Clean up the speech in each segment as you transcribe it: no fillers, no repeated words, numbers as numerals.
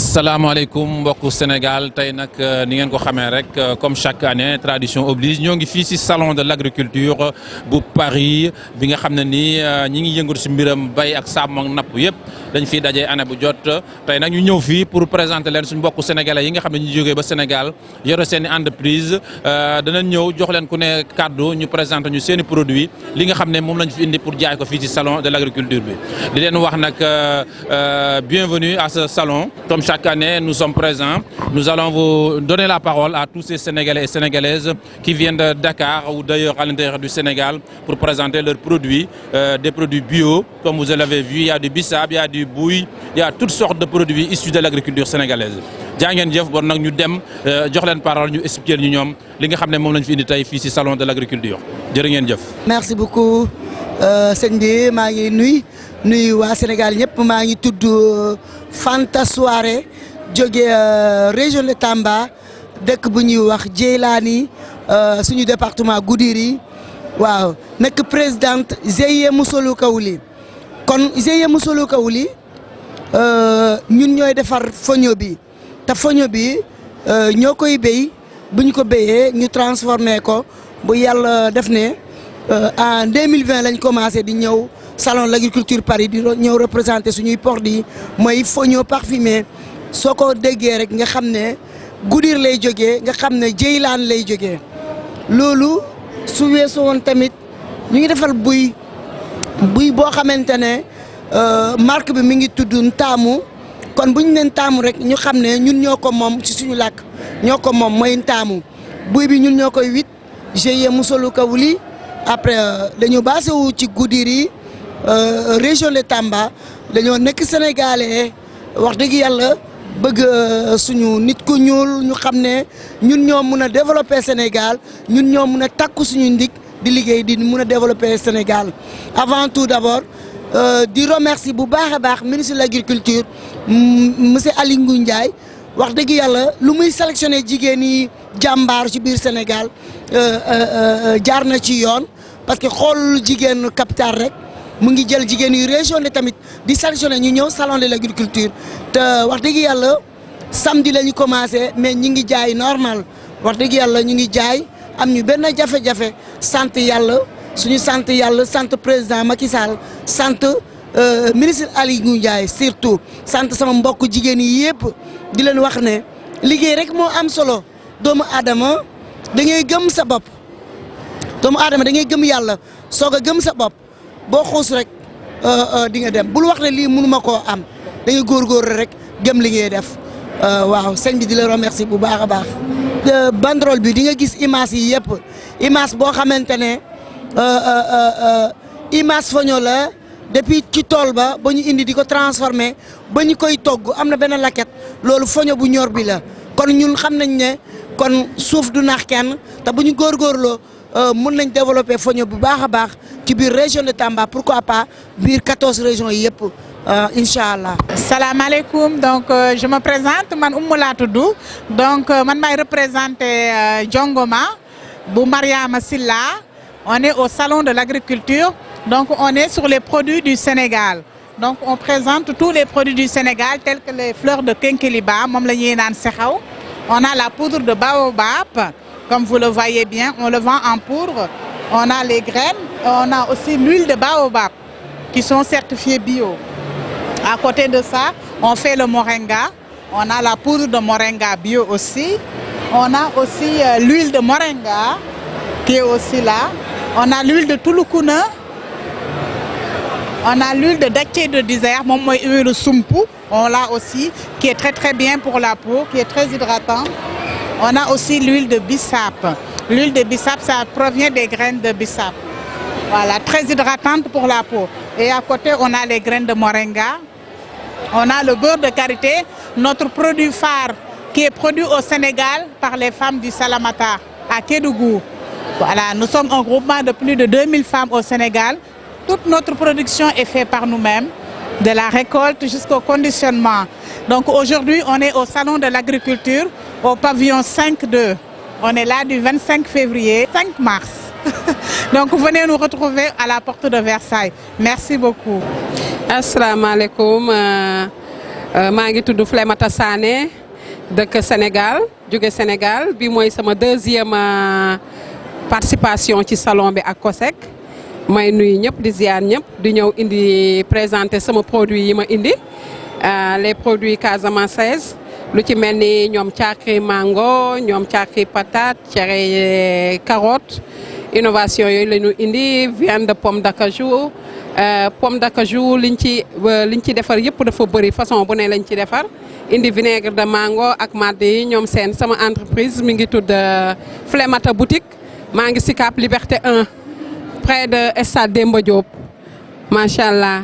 asalaamaaleykum mbokku Sénégal tey nag ni ngeen ko xamee rek comme chaque année tradition oblige ñoo ngi fii ci salon de l'agriculture bu Paris bi nga xam ne nii ñi ngi yëngatu ci mbiram bay ak sàmm ak napp yëpp dañ fiy daje année bu jot tey nag ñu ñëw fii pour présenter leen suñu mbokku sénégalais yi nga xam ne ñu jógee ba Sénégal yore seen i entreprise danañ ñëw jox leen ku ne kàddu ñu présenter ñu seen i produits li nga xam ne moom lañ fi indi pour jaay ko fii ci salon de l'agriculture bi di leen wax nag bienvenue à ce salon. Comme chaque année, nous sommes présents. Nous allons vous donner la parole à tous ces Sénégalais et Sénégalaises qui viennent de Dakar ou d'ailleurs à l'intérieur du Sénégal pour présenter leurs produits, des produits bio. Comme vous l'avez vu, il y a du bissap, il y a du bouille, il y a toutes sortes de produits issus de l'agriculture sénégalaise. jaa ngeen jëf bon nag ñu dem jox leen parole ñu expliquer ñu ñoom li nga xam ne moom lañ fi indi tey fii ci salon de l'agriculture jërë ngeen jëf. Merci beaucoup sëñ bi maa ngi nuyu waa Sénégal ñëpp maa ngi tudd Fanta Souare jóge région de Tamba dëkk bu ñuy wax Djeylani suñu département Goudiri waaw nekk présidente GIE Moussolo Kawli kon GIE Moussolo Kawli ñun ñooy defar foño bi te foño bi ñoo koy béy bu ñu ko béyee ñu transformé ko bu yàlla def ne en 2020 lañ commencé di ñëw salon de l'agriculture Paris di ñëw représenté suñuy produits mooy foño parfumé soo ko déggee rek nga xam ne Goudir lay jógee nga xam ne Djeylaan lay jógee loolu su weesu woon tamit ñu ngi defal buy boo xamante ne marque bi mi ngi tudd Ntaamu kon bu ñu leen taamu rek ñu xam ne ñun ñoo ko moom ci suñu làkk ñoo ko moom mooy Ntaamu buy bi ñun ñoo koy wit GIE Moussolo Kawli après dañoo basé wu ci Goudiri région de Tamba dañoo nekk sénégalais wax dëgg yàlla bëgg suñu nit ku ñuul ñu xam ne ñun ñoo mun a développer Sénégal ñun ñoo mun a takku suñu ndig di liggéey di mun a développer Sénégal avant tout d'abord di remercier bu baax a baax ministre de l'agriculture monsieur Aly Ngouille Ndiaye wax dëgg yàlla lu muy sélectionné jigéen yi jàmbaar ci biir Sénégal jaar na ci yoon parce que xool jigéen capital rek mu ngi jël jigéen yu région de tamit di sélectionné ñu ñëw salon de l'agriculture te wax dëgg yàlla samedi la ñu commencé mais ñi ngi jaay normal wax dëgg yàlla ñu ngi jaay am ñu benn jafe-jafe sant yàlla suñu sant yàlla sant président Macky Sall sant ministre Aly Ngouille Ndiaye surtout sant sama mbokk jigéen yi yëpp di leen wax ne liggéey rek moo am solo doomu aadama da ngay gëm sa bopp doomu aadama da ngay gëm yàlla soog a gëm sa bopp boo xuus rek di nga dem bul wax ne lii mënuma koo am da ngay góorgóorlu rek gëm li ngay def waaw sëñ bi di la remercier bu baax a baax. banderole bi di nga gis image yi yëpp image boo xamante ne image foño la depuis ci tool ba ñu indi di ko transformer ba ñu koy togg am na benn laket loolu foño bu ñor bi la kon ñun xam nañ ne kon suuf du nax kenn te bu ñu góorgóorloo mën nañ développer foño bu baax a baax ci biir région de Tamba pourquoi pas biir 14 régions yi yëpp incha allah. salaamaaleykum donc je me présente man Oumou laa tudd donc man maay représenter Jongoma bu Mariama Silla on est au salon de l'agriculture donc on est sur les produits du Sénégal donc on présente tous les produits du Sénégal tels que les fleurs de Kénkéliba moom la ñuy naan sexaw on a la poudre de baobab comme vous le voyez bien on le vend en poudre on a les graines on a aussi l'huile de baobab qui sont certifiées bio. À côté de ça, on fait le moringa. On a la poudre de moringa bio aussi. On a aussi l'huile de moringa qui est aussi là. On a l'huile de Touloukouna. On a l'huile de dattier de désert, moom mooy huile sumpu. On l'a aussi, qui est très très bien pour la peau, qui est très hydratant. On a aussi l'huile de bissap. L'huile de bissap, ça provient des graines de bissap. Voilà, très hydratante pour la peau. Et à côté, on a les graines de moringa. On a le beurre de karité, notre produit phare qui est produit au Sénégal par les femmes du Salamata à Kédougou. Voilà, nous sommes un groupement de plus de 2000 femmes au Sénégal. Toute notre production est faite par nous-mêmes, de la récolte jusqu'au conditionnement. Donc aujourd'hui, on est au salon de l'agriculture, au pavillon 5-2. On est là du 25 février, 5 mars. Donc venez nous retrouver à la porte de Versailles. Merci beaucoup. Assalamu alaikum. maa ngi tudd Flémata Sané dëkk Sénégal jóge Sénégal bi mooy sama deuxième participation ci salon bi ak COSEC may nuyu ñëpp di ziar ñëpp di ñëw indi présenter sama produit yi ma indi les produits casamançaises lu ci mel ni ñoom caakri mango ñoom caakri patate cere carotte innovation yooyu la ñu indi viande de pomme d'acajou pomme d'acajou liñ ci defar yëpp dafa bëri façon bu ne lañ ci defar indi vinaigre de mango ak madd yi ñoom seen sama entreprise mi ngi tudd Flémata boutique maa ngi Sicap Liberté 1 près de stade Demba Diop macha allah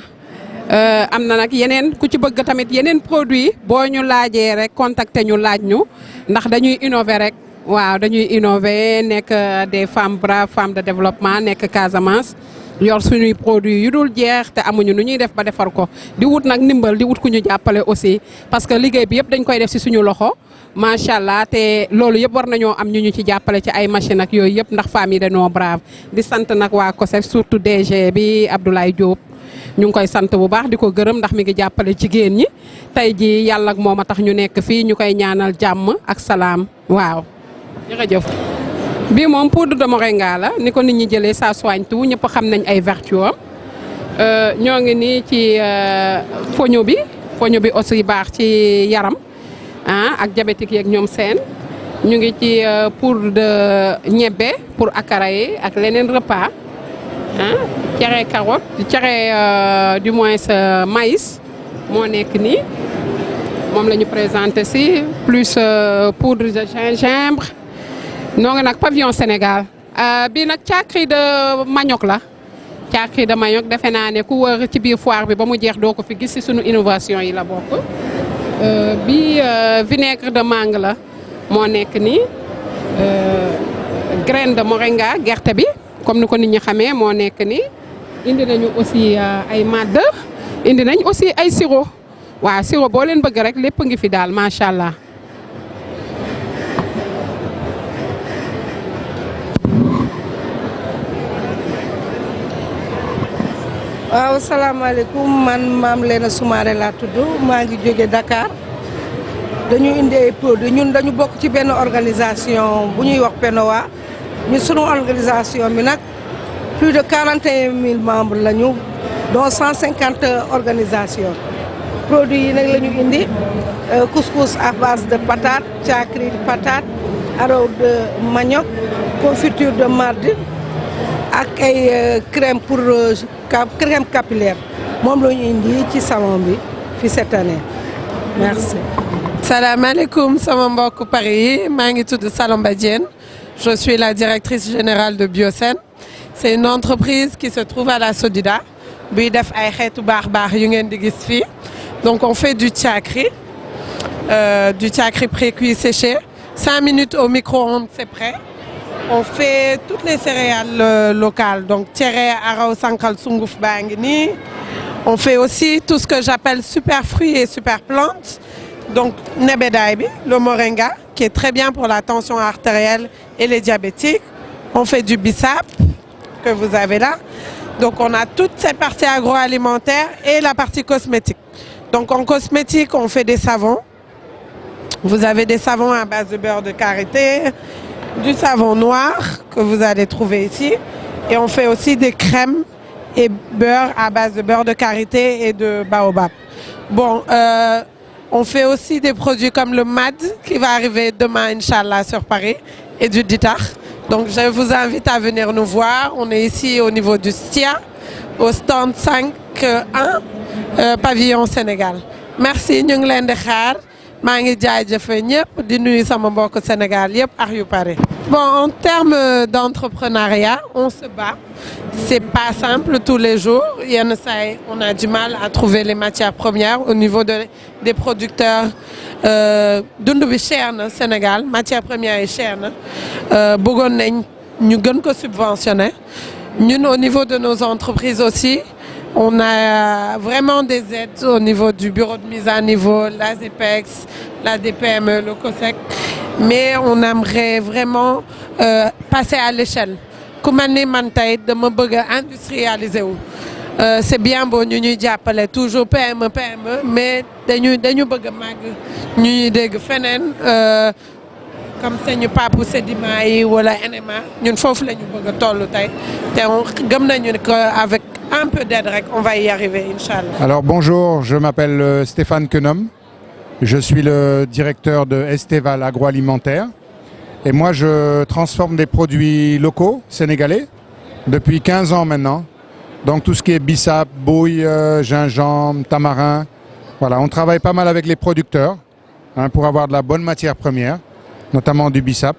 am na nag yeneen ku ci bëgg tamit yeneen produit boo ñu laajee rek contacter ñu laaj ñu ndax dañuy innover rek waaw dañuy innover nekk des femmes braves femmes de développement nekk Casamance yor suñuy produit yu dul jeex te amuñu nu ñuy def ba defar ko di wut nag ndimbal di wut ku ñu jàppale aussi parce que liggéey bi yëpp dañ koy def ci suñu loxo macha allah te loolu yëpp war nañoo am ñu ci jàppale ci ay machine ak yooyu yëpp ndax femmes yi dañoo brave di sant nag waa COSEC surtout DG bi Abdoulaye Diop ñu ngi koy sant bu baax di ko gërëm ndax mi ngi jàppale jigéen ñi tey ji yàlla ak moom a tax ñu nekk fii ñu koy ñaanal jàmm ak salaam waaw jërëjëf. bii moom poudre de moringa la ni ko nit ñi jëlee ça soigne tout ñëpp xam nañ ay vertu am ñoo ngi nii ci foño bi aussi baax ci yaram ak diabétique yeeg ñoom seen ñu ngi ci poudre de ñebbe pour akara yi ak leneen repas cere carotte cere du moins maïs moo nekk nii moom la ñu présenté si plus poudre de gingembre noo ngi nag pavillon Sénégal bii nag caakri de manioc la caakri de manioc defe naa ne ku wër ci biir foire bi ba mu jeex doo ko fi gis si sunu innovation yi la bokk bii vinaigre de mangue la moo nekk nii graine de moringa gerte bi comme ni ko nit ñi xamee moo nekk nii indi nañu aussi ay madd indi nañ aussi ay sirop waaw sirop boo leen bëgg rek lépp ngi fi daal macha allah. waaw salaamaaleykum man Mame Léna Soumaré laa tudd maa ngi jóge Dakar dañu indi ay produits ñun dañu bokk ci benn organisation bu ñuy wax PENOA ñu sunu organisation bi nag plus de 41 000 membres lañu dont 150 organisations produits yi nag la ñu indi couscous à base de patate caakri de patate araw de manioc confiture de marde ak ay crème pour crème capillaire moom la ñu indi ci salon bi fi cette année merci. salaamaaleykum sama mbokk Paris yi maa ngi tudd Salomba Diène je suis la directrice générale de Biosen c'est une entreprise qui se trouve à la Sodida buy def ay xeetu baax yu ngeen di gis fii donc on fait du caakri précuit séché 5 minutes au micro-ondes c'est prêt. On fait toutes les céréales locales, donc cere, araw, sànqal, sunguf baa ngi nii. On fait aussi tout ce que j'appelle super fruits et super plantes. Donc nebedaay bi, le moringa, qui est très bien pour la tension artérielle et les diabétiques. On fait du bissap, que vous avez là. Donc on a toute cette partie agroalimentaire et la partie cosmétique. Donc en cosmétique, on fait des savons. Vous avez des savons à base de beurre de karité, du savon noir que vous allez trouver ici et on fait aussi des crèmes et beurre à base de beurre de karité et de baobab. Bon, on fait aussi des produits comme le MAD qui va arriver demain Inch'Allah sur Paris et du Ditar. Donc je vous invite à venir nous voir. On est ici au niveau du STIA au stand 5-1 pavillon Sénégal. Merci ñu ngi leen di xaar. maa ngi jaajëfal ñëpp di nuyu sama mbokk Sénégal yëpp ak yu pare. Bon, en termes d'entrepreneuriat, on se bat. C'est pas simple tous les jours. Yenn saa yi on a du mal à trouver les matières premières au niveau des producteurs. Dund bi cher na Sénégal, matières premières yi cher na. Bëggoon nañ ñu gën ko subventionner. Ñun au niveau de nos entreprises aussi. On a vraiment des aides au niveau du bureau de mise à niveau, l'ASEPEX, la DPME, le COSEC. Mais on aimerait vraiment passer à l'échelle. Ku mel ni man tey dama bëgg a industrialiser wu. c'est bien beau ñu ñuy jàppale toujours PME mais dañu bëgg a màgg ñu ñuy dégg feneen comme sañu Pape Sedima yi wala NMA ñun foofu la ñu bëgg a toll tey te gëm nañu que avec un peu d'aide rek on va y arriver inchallah. Alors bonjour, je m'appelle Stéphane Quenom, je suis le directeur de Esteval agroalimentaire et moi je transforme des produits locaux sénégalais depuis 15 ans maintenant. Donc tout ce qui est bissap, bouille, gingembre, tamarin, voilà, on travaille pas mal avec les producteurs pour avoir de la bonne matière première, notamment du bissap.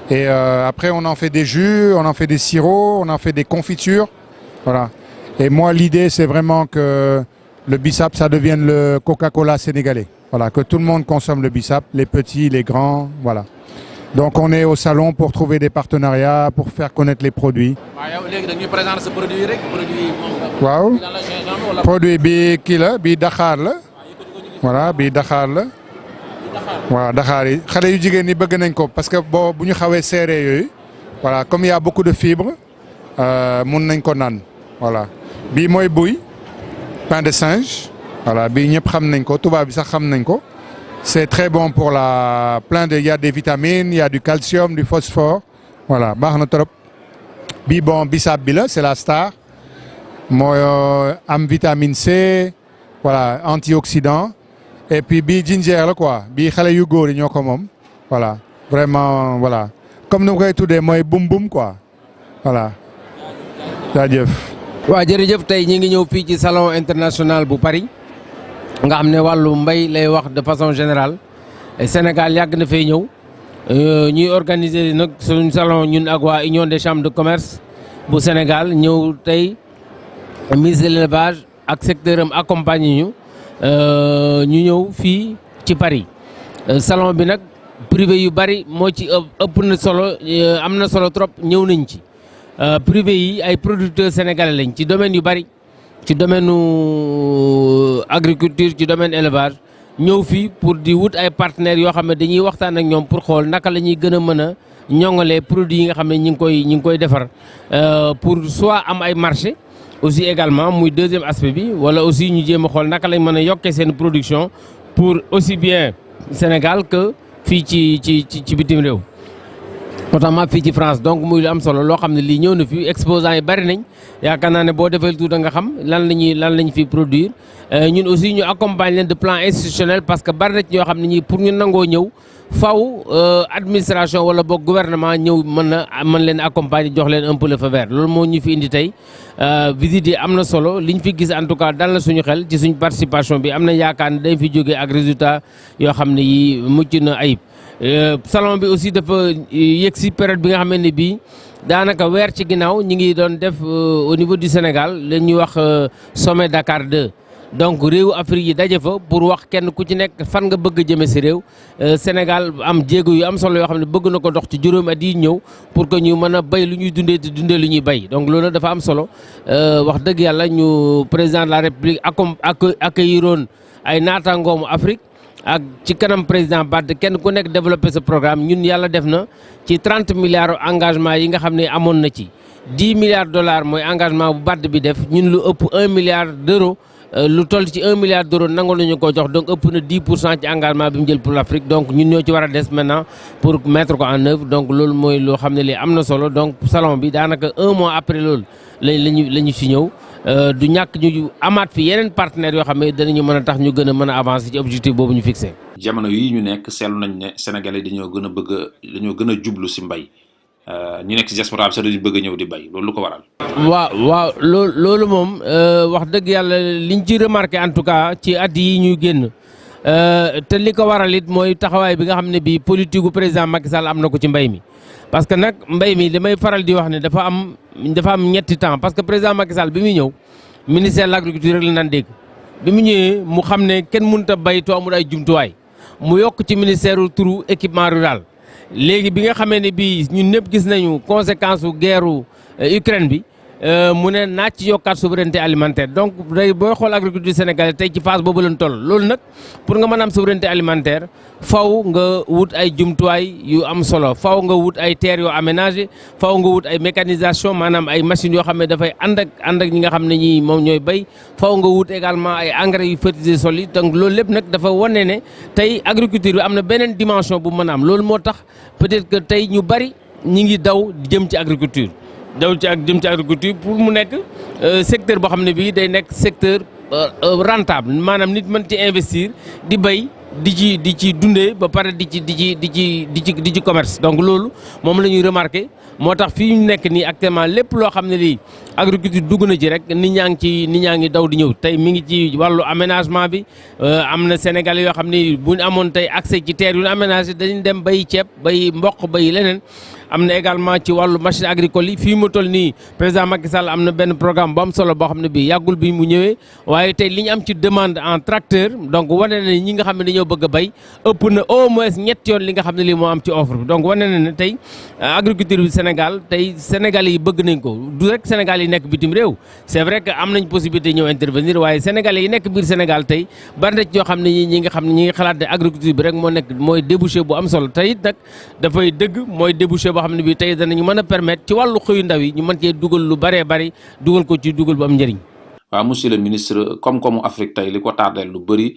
Et après on en fait des jus, on en fait des sirops, on en fait des confitures, voilà. Et moi l'idée c'est vraiment que le bissap ça devienne le Coca-Cola sénégalais, voilà, que tout le monde consomme le bissap, les petits, les grands, voilà. Donc on est au salon pour trouver des partenariats, pour faire connaître les produits. waaw produit bi kii la bi Dakar la voilà bi Dakar la waaw Dakar yi xale yu jigéen ñi bëgg nañ ko parce que bu ñu xawee seere yooyu voilà comme il y a beaucoup de fibres mun nañ ko naan voilà bii mooy buy pain de singe voilà bii ñëpp xam nañ ko tubaab bi sax xam nañ ko. C'est très bon pour il y a des vitamines, il y a du calcium, du phosphore. Voilà, baax na trop. Bi bon bissap bi la, c'est la star. Mooy am vitamine C, voilà, antioxydant. Et puis bi ginger la quoi, bi xale yu góor yi ñoo ko moom. Voilà, vraiment voilà. Comme nu koy tuddee mooy boum boum quoi. Voilà. Jaajëf. Waaw jërëjëf tey ñi ngi ñëw fii ci salon international bu Paris. nga xam ne wàllu mbay lay wax de façon générale Sénégal yàgg na fay ñëw ñuy organiser nag suñu salon ñun ak waa Union des chambres de commerce bu Sénégal ñëw tey ministre de l'élevage ak secteur am accompagné ñu ñëw fii ci Paris salon bi nag privé yu bari moo ci ëpp na solo am na solo trop ñëw nañ ci privé yi ay producteurs sénégalais lañ ci domaine yu bari ci domaine agriculture ci domaine élevage ñëw fii pour di wut ay partenaires yoo xam ne dañuy waxtaan ak ñoom pour xool naka la ñuy gën a mën a ñoŋalee produits yi nga xam ne ñi ngi koy defar pour soit am ay marché aussi également muy deuxième aspect bi wala aussi ñu jéem a xool naka lañ mën a yokkee seen production pour aussi bien Sénégal que fii ci bitim réew. notamment fii ci France donc muy lu am solo loo xam ne lii ñëw na fi exposants yi bari nañ yaakaar naa ne boo defee tout da nga xam lan lañ fi produire ñun aussi ñu accompagne leen de plan institutionnel parce que bari na ci ñoo xam ne ñii pour ñu nangoo ñëw faw administration wala boog gouvernement ñëw mën leen accompagner jox leen un peu le feu vert loolu moo ñu fi indi tey visite yi am na solo liñ fi gis en tout cas dal na suñu xel ci suñ participation bi am na yaakaar ne dañ fi jógee ak résultat yoo xam ne yi mucc na ayib. salon bi aussi dafa yegg si période bi nga xam ne bii daanaka weer ci ginnaaw ñi ngi doon def au niveau du Sénégal la ñuy wax sommet Dakar 2 donc réewu Afrique yi daje fa pour wax kenn ku ci nekk fan nga bëgg a jëme si réew Sénégal am jéego yu am solo yoo xam ne bëgg na ko dox ci juróomi at yi ñëw pour que ñu mën a béy lu ñuy dundee te dundee lu ñuy béy donc loolu dafa am solo wax dëgg yàlla ñu président de la République accueilliroon ay naataangoomu Afrique ak ci kanam président Wade kenn ku nekk développé ce programme ñun yàlla def na ci 30 milliards engagement yi nga xam ne amoon na ci 10 milliards dollars mooy engagement bu Wade bi def ñun lu ëpp 1 milliard d'euros lu toll ci 1 milliard d'euros nangu nañu ko jox donc ëpp na 10% ci engagement bi mu jël pour l'Afrique donc ñun ñoo ci war a des maintenant pour mettre ko en œuvre donc loolu mooy loo xam ne li am na solo donc salon bi daanaka 1 mois après loolu la ñu fi ñëw du ñàkk ñu amaat fi yeneen partenaires yoo xam ne danañu mën a tax ñu gën a mën a avancer ci objectif boobu ñu fixé. jamono yi ñu nekk seetlu nañ ne Sénégalais dañoo gën a jublu si mbay ñu nekk si diaspora bi sax dañu bëgg a ñëw di bay loolu lu ko waral. waaw loolu moom wax dëgg yàlla liñ ci remarqué en tout cas ci at yi ñuy génn te li ko waral it mooy taxawaay bi nga xam ne bii politique gu président Macky Sall am na ko ci mbay mi. parce que nag mbay mi damay faral di wax ne dafa am ñetti temps parce que président Macky Sall bi muy ñëw ministère de l'agriculture rek la naan dégg bi mu ñëwee mu xam ne kenn mënut a bay to amul ay jumtuwaay mu yokk ci ministère turu équipement rural léegi bi nga xamee ne bii ñun ñëpp gis nañu conséquence u guerre Ukraine bi mu ne naa ci yokkaat souveraineté alimentaire donc day booy xool agriculture sénégalaise tey ci phase boobu lañ toll loolu nag pour nga mën a am souveraineté alimentaire faw nga wut ay jumtuwaay yu am solo faw nga wut ay terres yoo aménagé faw nga wut ay mécanisation maanaam ay machines yoo xam ne dafay ànd ak ñi nga xam ne ñi moom ñooy béy faw nga wut également ay engrais yu fertiliser sol yi donc loolu lépp nag dafa wane ne tey agriculture bi am na beneen dimension bu mën a am loolu moo tax peut-être que tey ñu bari ñi ngi daw jëm ci agriculture jëm ci agriculture pour mu nekk secteur boo xam ne bii day nekk secteur rentable maanaam nit mën ci investir di béy di ci dundee ba pare di ci commerce donc loolu moom la ñuy remarqué moo tax fii ñu nekk nii actuellement lépp loo xam ne lii agriculture dugg na ci rek nit ñaa ngi daw di ñëw tey mi ngi ci wàllu aménagement bi am na Sénégalais yoo xam ne bu ñu amoon tey accès ci terre yu ñu aménagé dañuy dem bay ceeb bay mboq bay leneen. am na également ci wàllu machine agricole yi fii mu toll nii président Macky Sall am na benn programme bu am solo boo xam ne bii yàggul bi mu ñëwee waaye tey li ñu am ci demande en tracteur donc wane na ñi nga xam ne dañoo bëgg a béy ëpp na au moins ñetti yoon li nga xam ne lii moo am ci offre bi donc wane na ne tey agriculture bi Sénégal tey Sénégalais yi bëgg nañ ko du rek Sénégal yi nekk bitim réew c'est vrai que am nañ possibilité ñëw intervenir waaye Sénégalais yi nekk biir Sénégal tey bari na ci ñoo xam ne ñi nga xam ne ñi ngi xalaat ne agriculture bi rek mooy débouché bu am solo tey it nag dafay dëgg mooy débouché xam ne bi tey danañu mën a permettre ci wàllu xëyu ndaw yi ñu mën cee dugal lu bëree bëri dugal ko ci dugal bu am njëriñ. waaw monsieur le ministre koom-koomu Afrique tey li ko tardeel lu bëri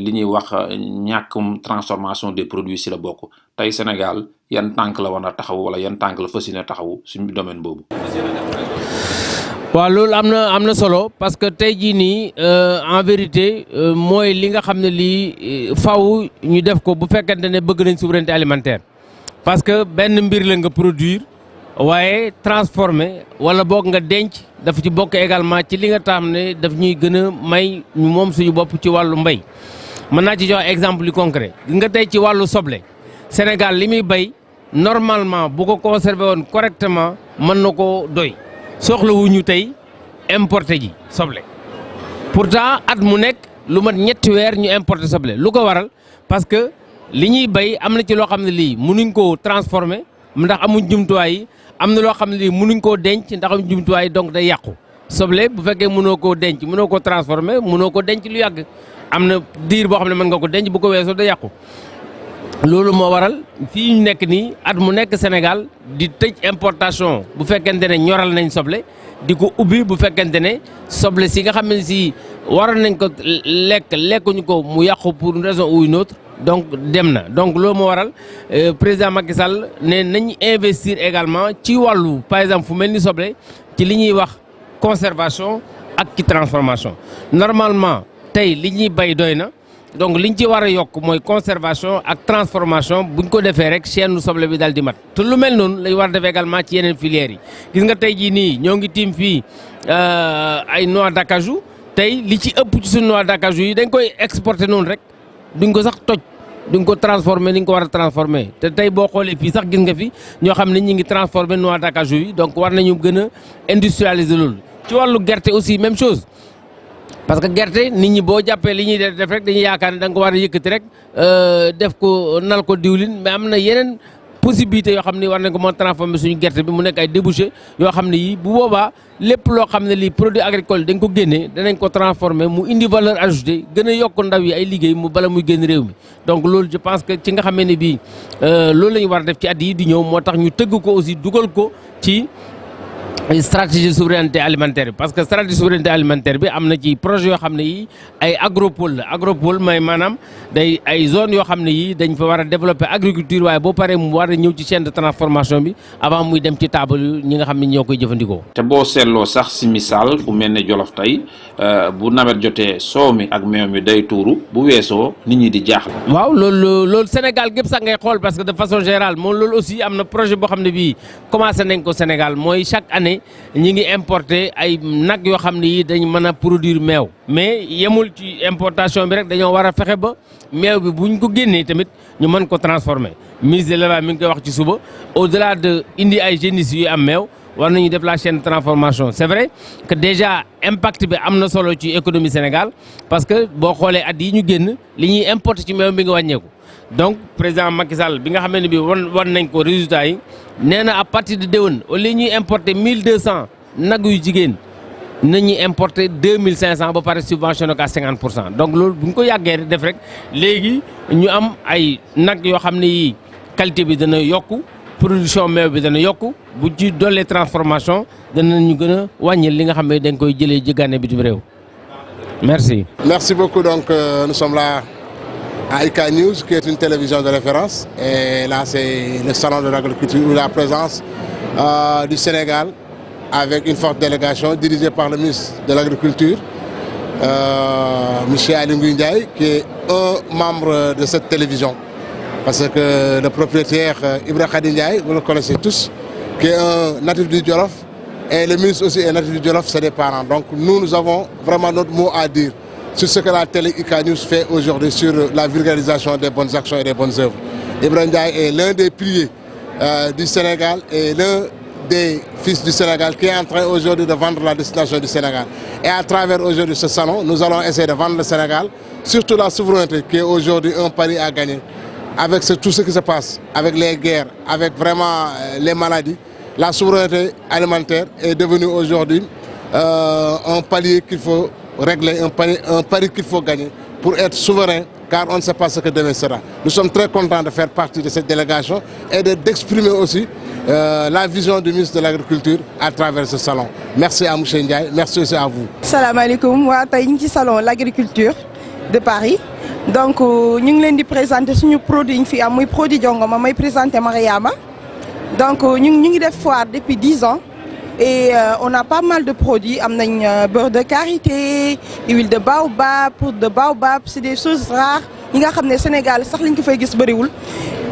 li ñuy wax ñàkkum transformation des produits si la bokk tey Sénégal yan tànk la war a taxaw wala yan tànk la fas yéene taxaw suñu domaine boobu. waaw loolu am na solo parce que tey jii nii en vérité mooy li nga xam ne lii faw ñu def ko bu fekkente ne bëgg nañ souveraineté alimentaire. parce que benn mbir la nga produire waaye transformer wala boog nga denc dafa ci bokk également ci li nga xam ne daf ñuy gën a may ñu moom suñu bopp ci wàllu mbay. mën naa ci jox exemple yu concret gis nga tey ci wàllu soble Sénégal li muy bay normalement bu ko conservé woon correctement mën na ko doy soxlawuñu tey importer ji soble. pourtant at mu nekk lu mat ñetti weer ñu importer soble lu ko waral parce que. li ñuy bay am na ci loo xam ne lii mënuñ koo transformer ndax amuñ jumtuwaay yi am na loo xam ne lii mënuñ koo denc ndax amuñ jumtuwaay yi donc day yàqu soble bu fekkee mënoo koo denc mënoo koo transformer mënoo ko denc lu yàgg am na diir boo xam ne mën nga ko denc bu ko weesoo day yàqu. loolu moo waral fii ñu nekk nii at mu nekk Sénégal di tëj importation bu fekkente ne ñoral nañ soble di ko ubbi bu fekkente ne soble si nga xam ne si waroon nañ ko lekkuñu ko mu yàqu pour une raison ou une autre. donc dem na donc loolu moo waral président Macky Sall ne nañ investir également ci wàllu par exemple fu mel ni soble ci li ñuy wax conservation ak ci transformation normalement tey li ñuy bay doy na donc liñ ci war a yokk mooy conservation ak transformation buñ ko defee rek chaîne soble bi daal di mat te lu mel noonu lañ war a def également ci yeneen filières yi gis nga tey jii nii ñoo ngi tiim fii ay noix d'acajou tey li ci ëpp ci suñu noix d'acajou yi dañ koy exporter noonu rek duñ ko sax toj duñ ko transformer ni ñu ko war a transformer te tey boo xoolee fii sax gis nga fi ñoo xam ne ñi ngi transformer noix d'acajou yi donc war nañu gën a industrialiser loolu. ci wàllu gerte aussi même chose parce que gerte nit ñi boo jàppee li ñuy def rek dañuy yaakaar ne da nga ko war a yëkkati rek def ko nal ko diwlin mais am na yeneen possibilité yoo xam ne war nañ ko mën a transformer suñu gerte bi mu nekk ay débouché yoo xam ne yii bu boobaa lépp loo xam ne lii produit agricole dañ ko génnee danañ ko transformer mu indi valeur ajoutée gën a yokk ndaw yi ay liggéey mu bala muy génn réew mi donc loolu je pense que ci nga xamee ne bii loolu la ñu war a def ci at yi di ñëw moo tax ñu tëgg ko aussi dugal ko ci stratégie souveraineté alimentaire bi parce que stratégie souveraineté alimentaire bi am na ci projet yoo xam ne yi ay agropole la agropole mooy maanaam day ay zone yoo xam ne yi dañ fa war a développer agriculture waaye boo paree mu war a ñëw ci chaîne de transformation bi avant muy dem ci table ñi nga xam ne ñoo koy jëfandikoo. te boo seetloo sax si misaal fu mel ne Jolof tey bu nawet jotee soow mi ak meew mi day tuuru bu weesoo nit ñi di jaaxle. waaw loolu Sénégal gépp sax ngay xool parce que de façon générale moom loolu aussi am na projet boo xam ne bii commencé nañ ko Sénégal mooy chaque année ñi ngi importer ay nag yoo xam ne yi dañ mën a produire meew mais yemul ci importation bi rek dañoo war a fexe ba meew bi buñ ko génnee tamit ñu mën ko transformer ministre de l'élevage mi ngi koy wax ci suba au-delà de indi ay génisses yu am meew war nañu def la chaîne de transformation c'est vrai que déjà impact bi am na solo ci économie Sénégal parce que boo xoolee at yi ñu génn li ñuy importer ci meew bi nga wàññeeku donc président Macky Sall bi nga xam ne bi wan nañ ko résultat yi nee na à partir de déwén au lieu ñuy importer 1200 nag yu jigéen nañu importer 2500 ba pare subventionné ko à 50%. Donc loolu bu ñu ko yàggee def rek léegi ñu am ay nag yoo xam ne yii qualité bi dana yokku production meew bi dana yokku bu ci dollee transformation danañu gën a wàññil li nga xam ne dañ koy jëlee jëggaane bitim réew. Merci. Merci beaucoup. Donc nous sommes là à IK News, qui est une télévision de référence. Et là, c'est le salon de l'agriculture où la présence du Sénégal avec une forte délégation dirigée par le ministre de l'Agriculture, M. Ali Ngouille Ndiaye, qui est un membre de cette télévision. Parce que le propriétaire Ibrahim Ndiaye, vous le connaissez tous, qui est un natif du Djolof, et le ministre aussi est natif du Djolof, c'est des parents. Donc nous avons vraiment notre mot à dire sur ce que la télé IK News fait aujourd'hui sur la vulgarisation des bonnes actions et des bonnes œuvres. Ibrahim Ndiaye est l'un des piliers du Sénégal et l'un des fils du Sénégal qui est en train aujourd'hui de vendre la destination du Sénégal. Et à travers aujourd'hui ce salon, nous allons essayer de vendre le Sénégal, surtout la souveraineté qui est aujourd'hui un pari à gagner. Avec tout ce qui se passe, avec les guerres, avec vraiment les maladies, la souveraineté alimentaire est devenue aujourd'hui un palier qu'il faut régler, un pari qu'il faut gagner pour être souverain, car on ne sait pas ce que demain sera. Nous sommes très contents de faire partie de cette délégation et d'exprimer aussi la vision du ministre de l'Agriculture à travers ce salon. Merci à M. Ndiaye, merci aussi à vous. Salam alaikum, wa tay ñu ci salon l'agriculture de Paris. Donc ñu ngi leen di présenter suñu produit yi fi am muy produit Jongoma may présenter Mariama. Donc ñu ngi def foire depuis 10 ans et on a pas mal de produits. Am nañ beurre de karité, huile de baobab, poudre de baobab, c'est des choses rares yi nga xam ne Sénégal sax lañ ko fay gis bëriwul.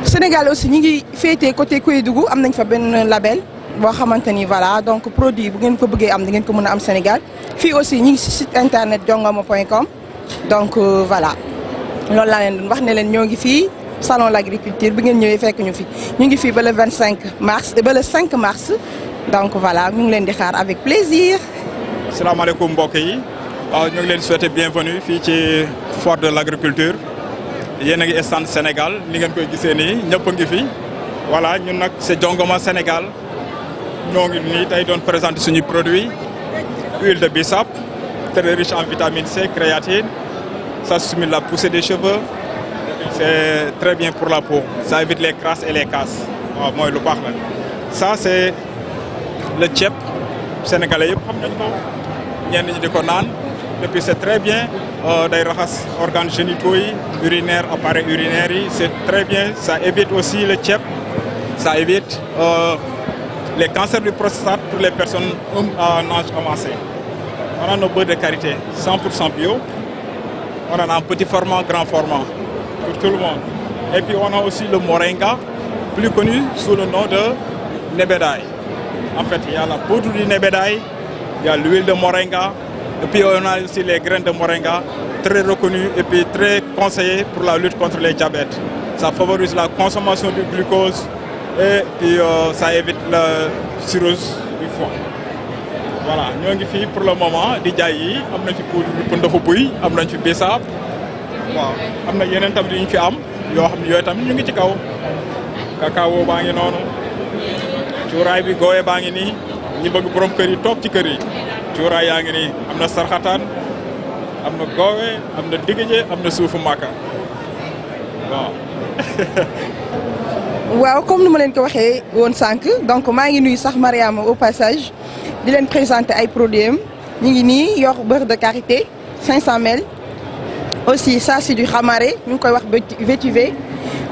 Sénégal aussi ñu ngi féetee côté Kédougou am nañ fa benn label boo xamante ni voilà donc produit bu ngeen ko bëggee am di ngeen ko mën a am Sénégal. Fii aussi ñu ngi ci site internet jongoma.com donc voilà loolu laa leen doon wax ne leen ñoo ngi fii salon de l'agriculture bi ngeen ñëwee fekk ñu fi ñu ngi fii ba le 25 mars ba le 5 mars donc voilà ñu ngi leen di xaar avec plaisir. salaamaaleykum mbokk yi waaw ñu ngi leen souhaiter bienvenue fii ci foire de l'agriculture yéen a ngi stand Sénégal ni ngeen koy gisee nii ñëpp a ngi fi voilà ñun nag c'est Jongoma Sénégal ñoo ngi nii tey doon présenter suñu produit huile de bissap très riche en vitamine C, créatine, ça stimule la poussée des cheveux, c'est très bien pour la peau, ça évite les crasses et les casses. waaw mooy lu baax la ça c'est le ceeb sénégalais yëpp xam nañ ko ñenn ñi di ko naan et puis c'est très bien day raxas organes génitaux yi urinaires appareils urinaires yi c'est très bien ça évite aussi le ceeb ça évite les cancers du prostate pour les personnes en âge avancé. On a nos beurres de karité 100% bio. On en a un petit format, grand format pour tout le monde. Et puis on a aussi le moringa, plus connu sous le nom de nebedaay. En fait, il y a la poudre du nebedaay, il y a l'huile de moringa, et puis on a aussi les graines de moringa, très reconnues et puis très conseillées pour la lutte contre les diabètes. Ça favorise la consommation du glucose et puis ça évite la cirrhose du foie. Voilà ñoo ngi fii pour le moment di jaay yi am nañ fi pour ndoxu buy am nañ fi bisaab waaw am na yeneen tamit yu ñu fi am yoo xam ne yooyu tamit ñu ngi ci kaw cacao baa ngi noonu cuuraay bi gooye baa ngi nii ñi bëgg borom kër yi toog ci kër yi cuuraay yaa ngi nii am na sarxataan am na goowe am na digije am na suufu màkka waaw. waaw comme ni ma leen ko waxee woon sànq donc maa ngi nuyu sax Mariama au passage. di leen présenter ay produits am ñu ngi nii yor beurre de karité 500 ml aussi ça c'est du xamare ñu ngi koy wax vétiver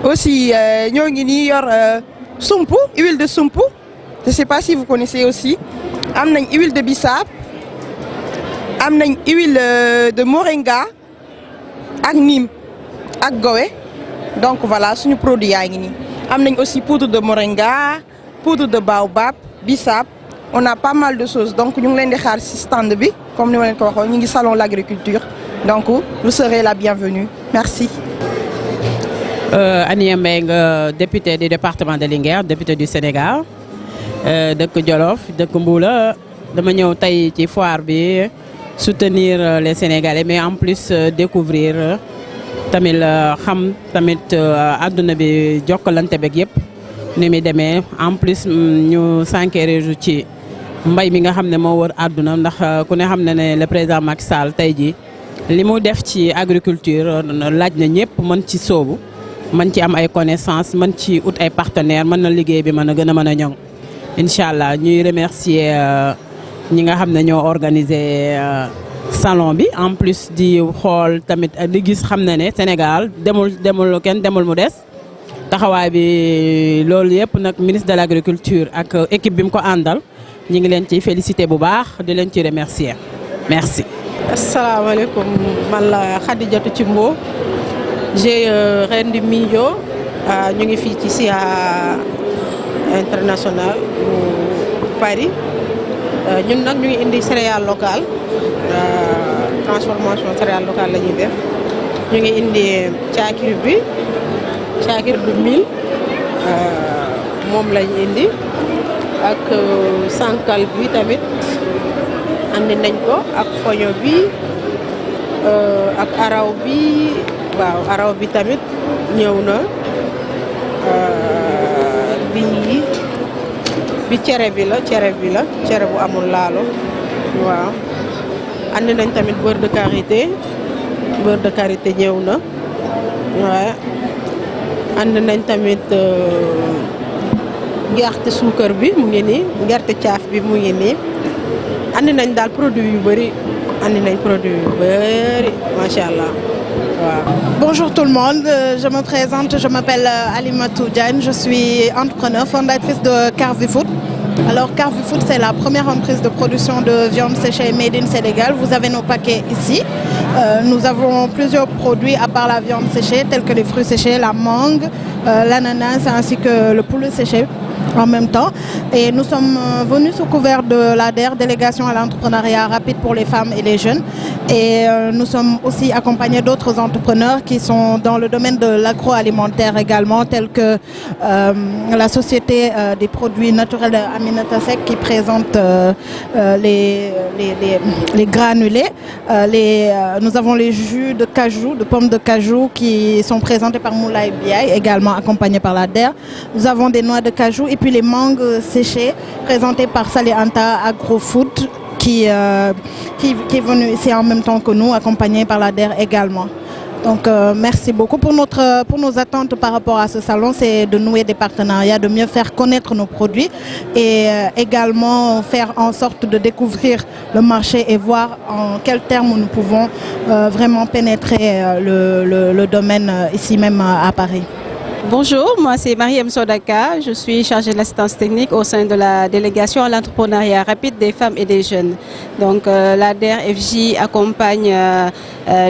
aussi ñoo ngi nii yor sumpu huile de sumpu je sais pas si vous connaissez aussi am nañ huile de bissap am nañ huile de moringa ak neem ak gowe donc voilà suñu produit yaa ngi nii am nañ aussi poudre de moringa poudre de baobab bissap. On a pas mal de choses donc ñu ngi leen di xaar ci stand bi comme ni ma leen ko waxoon ñu ngi salon l'agriculture donc vous serez la bienvenue merci. Ania Mbengue député du département de Linguère député du Sénégal dëkk Jolof dëkk Mboula dama ñëw tey ci foire bi soutenir les Sénégalais mais en plus découvrir tamit xam tamit àdduna bi jokkalante beeg yëpp ni muy demee en plus ñu s'enquérir ci mbay mi nga xam ne moo wër àdduna ndax ku ne xam ne le président Macky Sall tey jii li mu def ci agriculture laaj na ñëpp mën ci sóobu mën ci am ay connaissances mën ci ut ay partenaires mën na liggéey bi mën a gën a mën a ñoŋ incha allah ñuy remercier ñi nga xam ne ñoo organiser salon bi en plus di xool tamit di gis xam na ne Sénégal demul kenn demul mu des taxawaay bi loolu yëpp nag ministre de l'agriculture ak équipe bi mu ko àndal ñi ngi leen ciy féliciter bu baax di leen ci remercier merci. asalaamaaleykum man la Khadijatou Thimbo j'ai rendi Mijo ñu ngi fii ci SIA international Paris ñun nag ñu ngi indi céréales locales transformation céréales locales la ñuy def ñu ngi indi caakiri bi 1000 moom lañ indi ak sànqal bi tamit andi nañ ko ak foño bi ak araw bi waaw araw bi tamit ñëw na bi cere bi la cere bu amul laalo waaw andi nañ tamit beurre de karité ñëw na waaw andi nañ tamit gerte suukar bi mu ngi nii gerte caaf bi mu ngi nii andi nañ daal produit yu bëri macha allah waaw. Bonjour tout le monde, je me présente, je m'appelle Alimatou Diagne, je suis entrepreneur, fondatrice de Carvifood. Alors Carvifood, c'est la première entreprise de production de viande séchée made in Sénégal. Vous avez nos paquets ici. Nous avons plusieurs produits à part la viande séchée, tels que les fruits séchés, la mangue, l'ananas ainsi que le poulet séché en même temps. Et nous sommes venus sous couvert de l'ADER, délégation à l'entrepreneuriat rapide pour les femmes et les jeunes. Et nous sommes aussi accompagnés d'autres entrepreneurs qui sont dans le domaine de l'agroalimentaire également, tels que la société des produits naturels Aminata Sec qui présente les granulés. Nous avons les jus de cajou, de pommes de cajou qui sont présentés par Moulay Biaye, également accompagnés par l'ADER. Nous avons des noix de cajou et puis les mangues séchées présentées par Salé Anta Agrofood qui est venu ici en même temps que nous, accompagné par l'ADER également. Donc merci beaucoup pour nos attentes par rapport à ce salon, c'est de nouer des partenariats, de mieux faire connaître nos produits et également faire en sorte de découvrir le marché et voir en quels termes nous pouvons vraiment pénétrer le domaine ici même à Paris. Bonjour, moi c'est Mariam Sodaka, je suis chargée de l'assistance technique au sein de la délégation à l'entrepreneuriat rapide des femmes et des jeunes. Donc l'ADER FJ accompagne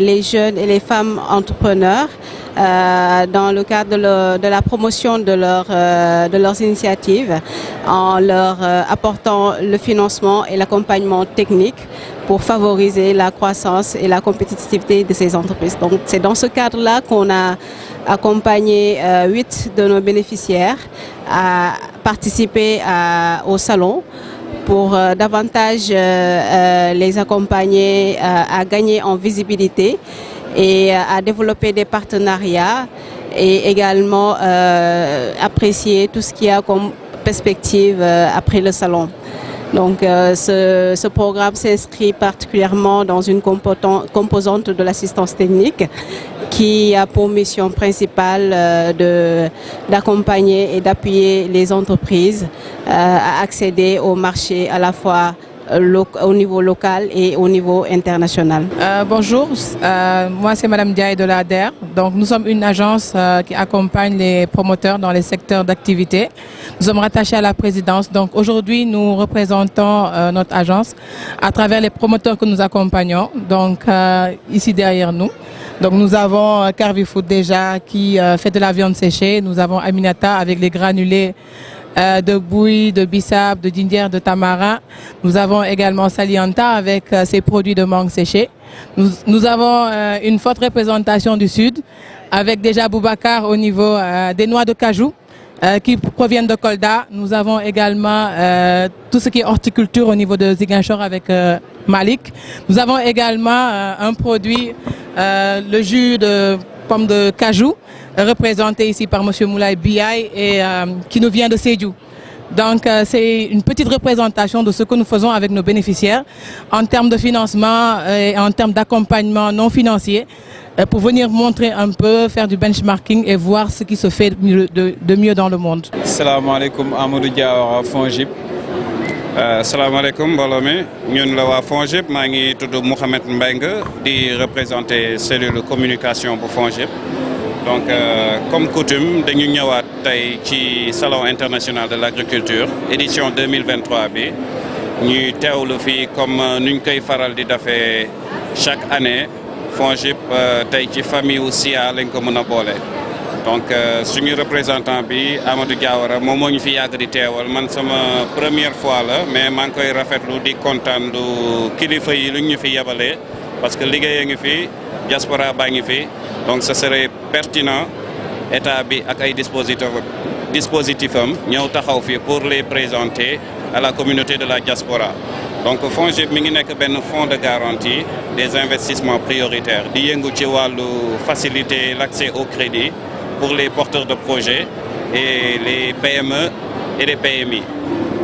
les jeunes et les femmes entrepreneurs dans le cadre de la promotion de leurs initiatives en leur apportant le financement et l'accompagnement technique pour favoriser la croissance et la compétitivité de ces entreprises. Donc c'est dans ce cadre-là qu'on a accompagné 8 de nos bénéficiaires à participer au salon pour davantage les accompagner à gagner en visibilité et à développer des partenariats et également apprécier tout ce qu'il y a comme perspective après le salon. Donc ce programme s'inscrit particulièrement dans une composante de l'assistance technique qui a pour mission principale d'accompagner et d'appuyer les entreprises à accéder au marché à la fois au niveau local et au niveau international. Bonjour, moi c'est Madame Diaye de l'ADER. Donc nous sommes une agence qui accompagne les promoteurs dans les secteurs d'activité. Nous sommes rattachés à la présidence. Donc aujourd'hui nous représentons notre agence à travers les promoteurs que nous accompagnons. Donc ici derrière nous. Donc nous avons Carvifood déjà qui fait de la viande séchée. Nous avons Aminata avec les granulés de bouillie, de bissap, de ginger, de tamarin. Nous avons également Salé Anta avec ses produits de mangue séchée. Nous avons une forte représentation du Sud avec déjà Boubacar au niveau des noix de cajou qui proviennent de Kolda. Nous avons également tout ce qui est horticulture au niveau de Ziguinchor avec Malik. Nous avons également un produit, le jus de pommes de cajou, représenté ici par M. Moulay Biaye et qui nous vient de Sédhiou. Donc c'est une petite représentation de ce que nous faisons avec nos bénéficiaires en termes de financement et en termes d'accompagnement non financier pour venir montrer un peu, faire du benchmarking et voir ce qui se fait de mieux dans le monde. Salam alaikum, Amadou Diawara FONGIP. Salam alaikum, Bolomé. Nous sommes FONGIP, je suis Mohamed Mbengue, di représenter cellule communication pour FONGIP. Donc, comme coutume, nous sommes au Salon international de l'agriculture, édition 2023. Nous sommes ici comme nous faisons chaque année. FONGIP, la famille aussi à l'Incomunabole. Donc, suñu représentant bi Amadou Diawara moom moo ñu fi yàgg di teewal man sama première fois la mais maa ngi koy rafetlu di kontaan lu kilifa yi lu ñu fi yebalee parce que liggéey a ngi fi diaspora baa ngi fi donc ce serait pertinent état bi ak ay dispositif am ñëw taxaw fi pour les présenter à la communauté de la diaspora. Donc FONGIP mi ngi nekk benn fonds de garantie des investissements prioritaires di yëngu ci wàllu faciliter l'accès au crédit pour les porteurs de projets et les PME et les PMI.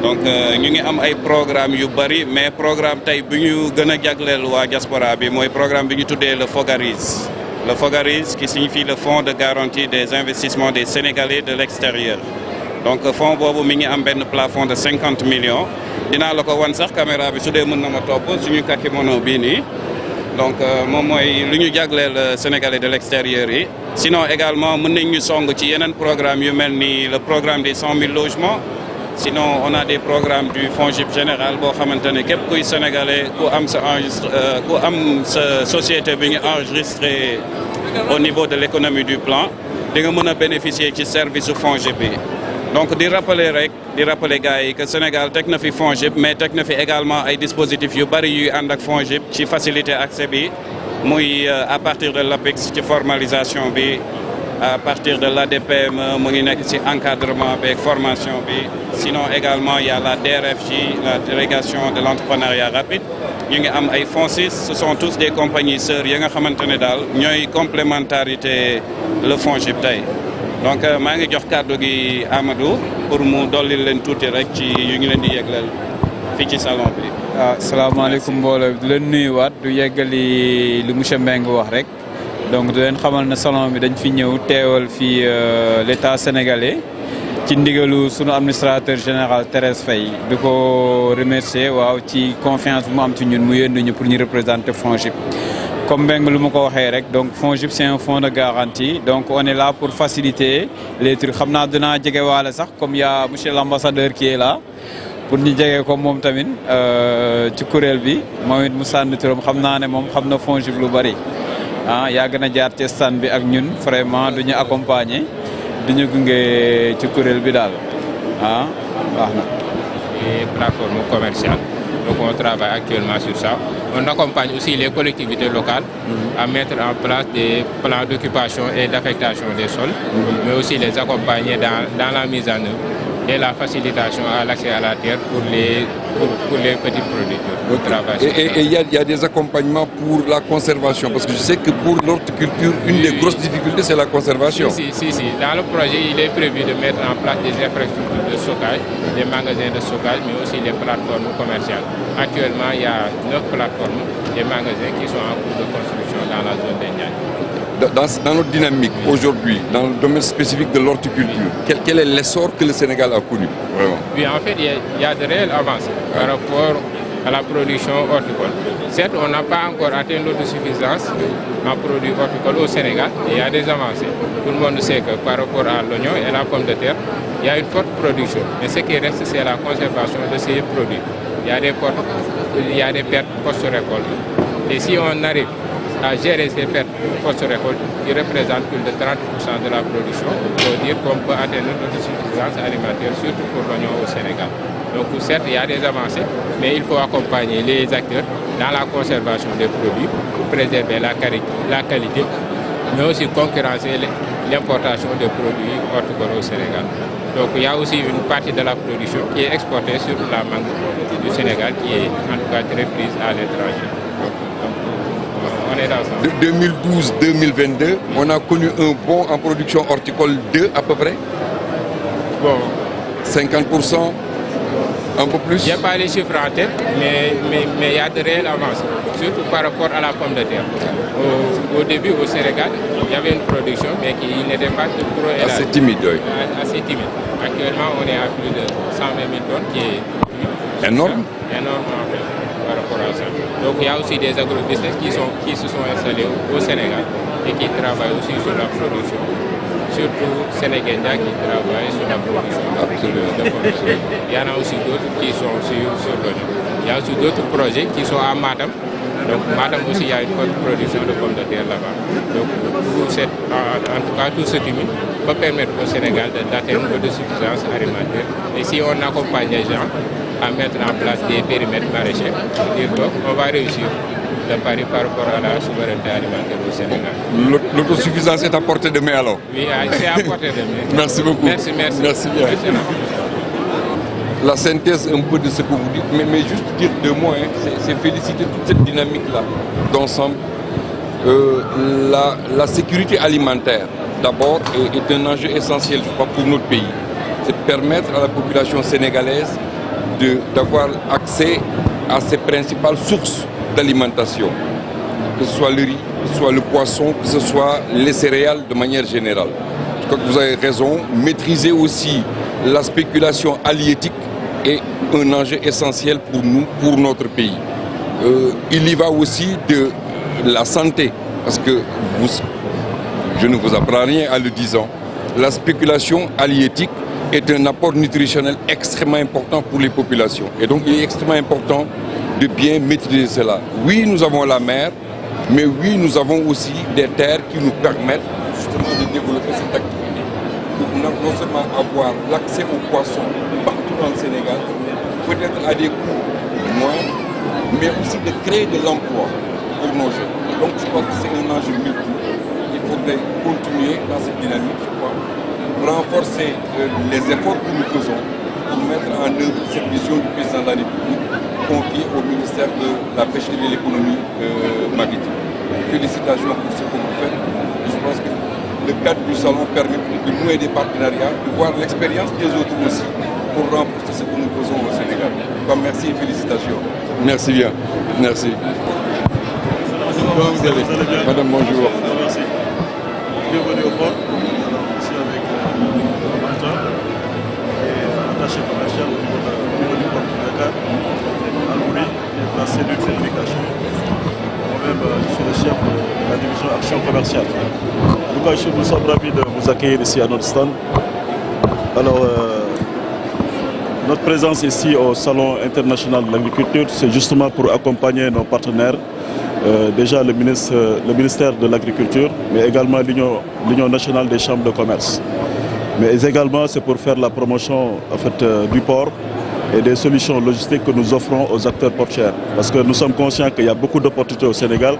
Donc ñu ngi am ay programme yu bari mais programme tey bi ñu gën a jagleel waa diaspora bi mooy programme bi ñu tuddee le FOGARIS. Le FOGARIS qui signifie le Fonds de garantie des investissements des Sénégalais de l'extérieur. Donc fonds boobu mi ngi am benn plafond de 50 millions. dinaa la ko wan sax caméra bi su dee mën na ma topp suñu kakimono bii nii. Donc moom mooy lu ñu jagleel Sénégalais de l'extérieur yi. Sinon également mën nañ ñu song ci yeneen programme yu mel ni le programme des 100 000 logements. Sinon on a des programmes du FONGIP général boo xamante ne képp kuy sénégalais ku am sa société bi nga enregistré au niveau de l'économie du plan di nga mën a bénéficier ci service su FONGIP bi. Donc di rappeler gars yi que Sénégal teg na fi FONGIP mais teg na fi également ay dispositifs yu bari yuy ànd ak FONGIP ci faciliter accès bi muy à partir de l'APEX ci formalisation bi. À partir de l'ADPM mu ngi nekk ci encadrement beeg formation bi sinon également il y a la DRFJ la délégation de l'entrepreneuriat rapide ñu ngi am ay FONSIS ce sont tous des compagnies sœurs yi nga xamante ne daal ñooy complémentarité le FONGIP tey donc maa ngi jox kàddu gi Amadou pour mu dolli leen tuuti rek ci yu ngi leen di yeggal fii ci salon bi. waaw salaamaaleykum mbooloo di leen nuyuwaat du yeggali lu monsieur Mbengue wax rek. Donc di leen xamal ne salon bi dañ fi ñëw teewal fii l'État sénégalais ci ndigalu sunu administrateur général Thérèse Faye di ko remercier waaw ci confiance bu mu am ci ñun mu yónni ñu pour ñu représenter FONGIP. Comme Mbengue lu ma ko waxee rek donc FONGIP c'est un fonds de garantie donc on est là pour faciliter les trucs xam naa dinaa jege waale sax comme y a monsieur l'ambassadeur qui est là pour ñu jege ko moom tamit ci kuréel bi moom it mu sànni turam xam naa ne moom xam na FONGIP lu bari. yàgg na jaar ci stand bi ak ñun vraiment du ñu accompagner du ñu gunge ci kuréel bi daal baax na. Et plateforme commerciale donc on travaille actuellement sur ça on accompagne aussi les collectivités locales à mettre en place des plans d'occupation et d'affectation des sols mais aussi les accompagner dans la mise en œuvre et la facilitation à l'accès à la terre pour les petits producteurs. Et il y a des accompagnements pour la conservation parce que je sais que pour l'horticulture, une des grosses difficultés c'est la conservation. Si. Dans le projet, il est prévu de mettre en place des infrastructures de stockage, des magasins de stockage, mais aussi les plateformes commerciales. Actuellement, il y a 9 plateformes, des magasins qui sont en cours de construction dans la zone des Niayes. Dans notre dynamique aujourd'hui, dans le domaine spécifique de l'horticulture, quel est l'essor que le Sénégal a connu vraiment? Oui, en fait, il y a de réelles avancées par rapport à la production horticole. Certes, on n'a pas encore atteint l'autosuffisance en produits horticoles au Sénégal. Il y a des avancées. Tout le monde sait que par rapport à l'oignon et la pomme de terre, il y a une forte production. Mais ce qui reste, c'est la conservation de ces produits. Il y a des pertes post-récolte. Et si on arrive à gérer ces pertes post-récolte, qui représentent plus de 30% de la production, il faut dire qu'on peut atteindre l'autosuffisance alimentaire, surtout pour l'oignon au Sénégal. Donc certes, il y a des avancées, mais il faut accompagner les acteurs dans la conservation des produits pour préserver la qualité, mais aussi concurrencer l'importation des produits horticoles au Sénégal. Donc il y a aussi une partie de la production qui est exportée sur la mangue du Sénégal, qui est en tout cas très prise à l'étranger. De 2012-2022, on a connu un bond en production horticole 2 à peu près. Bon, 50%, un peu plus? Il n'y a pas les chiffres en tête, mais il y a de réelles avancées, surtout par rapport à la pomme de terre. Au début, au Sénégal, il y avait une production, mais qui n'était pas trop élargie. Assez timide, oui. Assez timide. Actuellement, on est à plus de 120 000 tonnes, qui est énorme. Énorme, en fait, par rapport à ça. Donc, il y a aussi des agrobusiness qui se sont installés au Sénégal et qui travaillent aussi sur la production. Surtout Sénégalais qui travaillent sur la production de pommes de terre. Il y en a aussi d'autres qui sont sur le nez. Il y a aussi d'autres projets qui sont à Matam. Donc Matam aussi, il y a une forte production de pommes de terre là-bas. Donc en tout cas, tout ce cumul va permettre au Sénégal d'atteindre une autosuffisance alimentaire. Et si on accompagne les gens à mettre en place des périmètres maraîchers, on va réussir le pari par rapport à la souveraineté alimentaire au Sénégal. L'autosuffisance est à portée de main alors? Oui, c'est à portée de main. Merci beaucoup. Merci bien. La synthèse un peu de ce que vous dites, mais juste dire 2 mots, hein, c'est féliciter toute cette dynamique-là d'ensemble. La sécurité alimentaire, d'abord, est un enjeu essentiel, je crois, pour notre pays. C'est de permettre à la population sénégalaise d'avoir accès à ses principales sources d'alimentation, que ce soit le riz, que ce soit le poisson, que ce soit les céréales de manière générale. Je crois que vous avez raison. Maîtriser aussi la spéculation halieutique est un enjeu essentiel pour nous, pour notre pays. Il y va aussi de la santé, parce que je ne vous apprends rien en le disant, la spéculation halieutique est un apport nutritionnel extrêmement important pour les populations. Et donc il est extrêmement important de bien maîtriser cela. Oui, nous avons la mer, mais oui, nous avons aussi des terres qui nous permettent justement de développer cette activité. Donc non seulement avoir l'accès aux poissons partout dans le Sénégal, peut-être à des coûts moindres, mais aussi de créer de l'emploi pour nos jeunes. Donc je crois que c'est un enjeu multiple. Il faudrait continuer dans cette dynamique, je crois, renforcer les efforts que nous faisons pour mettre en œuvre cette vision du président de la République confiée au ministère de la Pêche et de l'économie maritime. Félicitations pour ce que vous faites. Je pense que le cadre du salon permet de nouer des partenariats, de voir l'expérience des autres aussi pour renforcer ce que nous faisons au Sénégal. Donc, merci et félicitations. Merci bien. Merci. Comment vous allez? Madame, bonjour. Merci. Bienvenue au port. Ici avec le matin et l'attaché commercial au niveau du port de Dakar, à Louri, et la cellule communication. Moi-même, je suis le chef de la division action commerciale. En tout cas, nous sommes ravis de vous accueillir ici à notre stand. Alors, notre présence ici au Salon international de l'agriculture, c'est justement pour accompagner nos partenaires. Déjà le ministère de l'Agriculture, mais également l'Union nationale des chambres de commerce. Mais également, c'est pour faire la promotion en fait, du port et des solutions logistiques que nous offrons aux acteurs portuaires. Parce que nous sommes conscients qu'il y a beaucoup d'opportunités au Sénégal.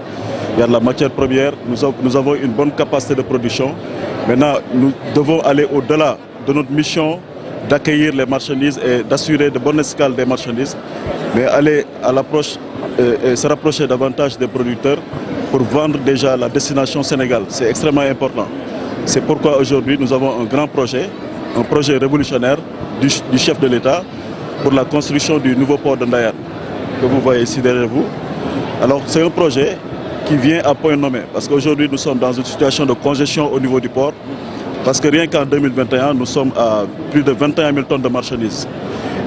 Il y a de la matière première, nous avons une bonne capacité de production. Maintenant, nous devons aller au-delà de notre mission d'accueillir les marchandises et d'assurer de bonnes escales des marchandises, mais aller à l'approche et se rapprocher davantage des producteurs pour vendre déjà la destination Sénégal. C'est extrêmement important. C'est pourquoi aujourd'hui nous avons un grand projet, un projet révolutionnaire du chef de l'État pour la construction du nouveau port de Ndayane, que vous voyez ici derrière vous. Alors c'est un projet qui vient à point nommé, parce qu'aujourd'hui nous sommes dans une situation de congestion au niveau du port, parce que rien qu'en 2021, nous sommes à plus de 21 000 tonnes de marchandises.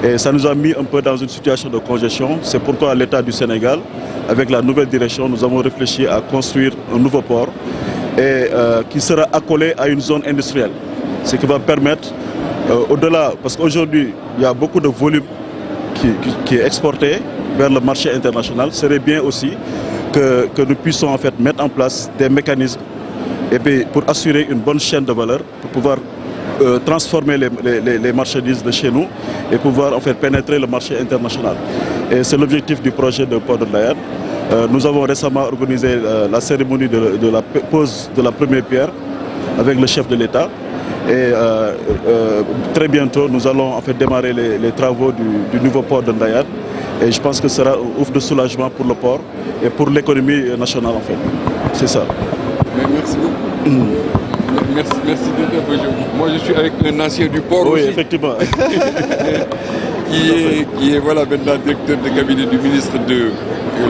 Et ça nous a mis un peu dans une situation de congestion. C'est pourquoi l'État du Sénégal, avec la nouvelle direction, nous avons réfléchi à construire un nouveau port et, qui sera accolé à une zone industrielle. Ce qui va permettre, au-delà, parce qu'aujourd'hui, il y a beaucoup de volume qui est exporté vers le marché international. Ce serait bien aussi que nous puissions en fait mettre en place des mécanismes et puis, pour assurer une bonne chaîne de valeur, pour pouvoir transformer les marchandises de chez nous et pouvoir en fait pénétrer le marché international. Et c'est l'objectif du projet de port de Ndayane. Nous avons récemment organisé la cérémonie de la pose de la première pierre avec le chef de l'État. Et très bientôt, nous allons en fait démarrer les travaux du nouveau port de Ndayane. Et je pense que ce sera un ouf de soulagement pour le port et pour l'économie nationale en fait. C'est ça. Merci beaucoup. Merci d'être aujourd'hui. Moi, je suis avec un ancien du port oui, aussi. Oui, effectivement. qui est voilà, maintenant directeur de cabinet du ministre de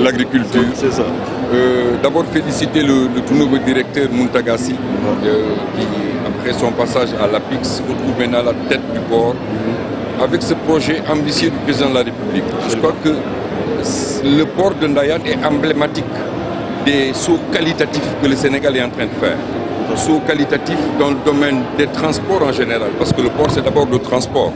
l'Agriculture. C'est ça. D'abord, féliciter le tout nouveau directeur Muntagassi, qui, après son passage à l'APIX, se retrouve maintenant à la tête du port, avec ce projet ambitieux du président de la République. Je crois que le port de Ndayane est emblématique des sauts qualitatifs que le Sénégal est en train de faire. Sauts qualitatifs dans le domaine des transports en général, parce que le port c'est d'abord le transport.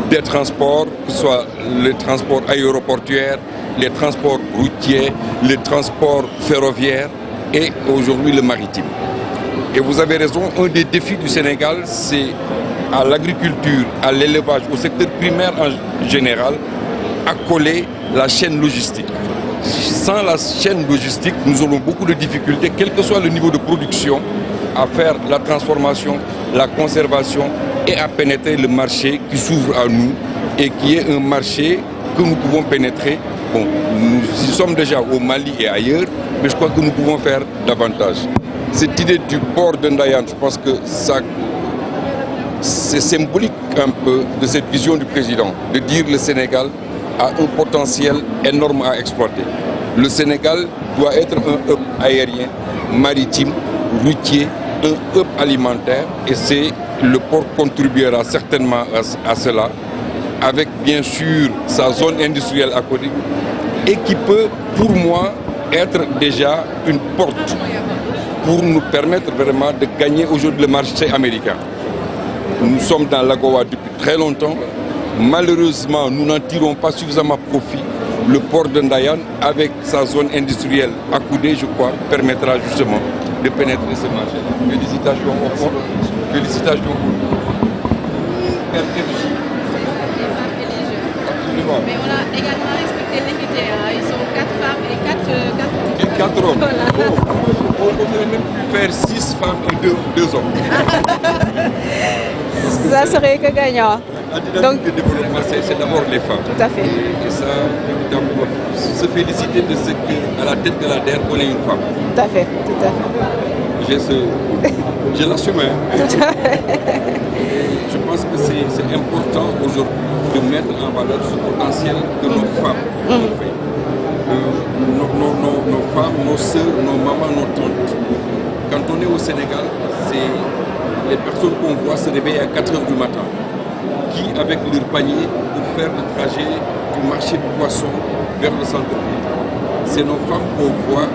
Des transports, que ce soit les transports aéroportuaires, les transports routiers, les transports ferroviaires et aujourd'hui le maritime. Et vous avez raison, un des défis du Sénégal, c'est à l'agriculture, à l'élevage, au secteur primaire en général, accoler la chaîne logistique. Sans la chaîne logistique, nous aurons beaucoup de difficultés, quel que soit le niveau de production, à faire la transformation, la conservation et à pénétrer le marché qui s'ouvre à nous et qui est un marché que nous pouvons pénétrer. Bon, nous y sommes déjà au Mali et ailleurs, mais je crois que nous pouvons faire davantage. Cette idée du port de Ndayane, je pense que c'est symbolique un peu de cette vision du président, de dire que le Sénégal a un potentiel énorme à exploiter. Le Sénégal doit être un hub aérien, maritime, routier, un hub alimentaire et le port contribuera certainement à cela, avec bien sûr sa zone industrielle à côté et qui peut pour moi être déjà une porte pour nous permettre vraiment de gagner aujourd'hui le marché américain. Nous sommes dans l'AGOA depuis très longtemps. Malheureusement, nous n'en tirons pas suffisamment profit. Le port de Ndayane, avec sa zone industrielle accoudée, je crois, permettra justement de pénétrer ce marché. Félicitations au port. Félicitations. Absolument. Mais on a également respecté l'équité. Ils sont 4 femmes et 4 hommes. Voilà. Oh, on pourrait même faire 6 femmes et 2 hommes. Ça serait que gagnant. Donc, le développement, c'est d'abord les femmes. Tout à fait. Et ça, évidemment, se féliciter de ce qu'à la tête de la DER, on est une femme. Tout à fait, tout à fait. Je l'assume. Je pense que c'est important aujourd'hui de mettre en valeur ce potentiel que nos femmes ont fait. Nos femmes, nos sœurs, nos mamans, nos tantes. Quand on est au Sénégal, c'est les personnes qu'on voit se réveiller à 4 h du matin, qui, avec leur panier, pour faire le trajet du marché du poisson vers le centre-ville. C'est nos femmes qu'on voit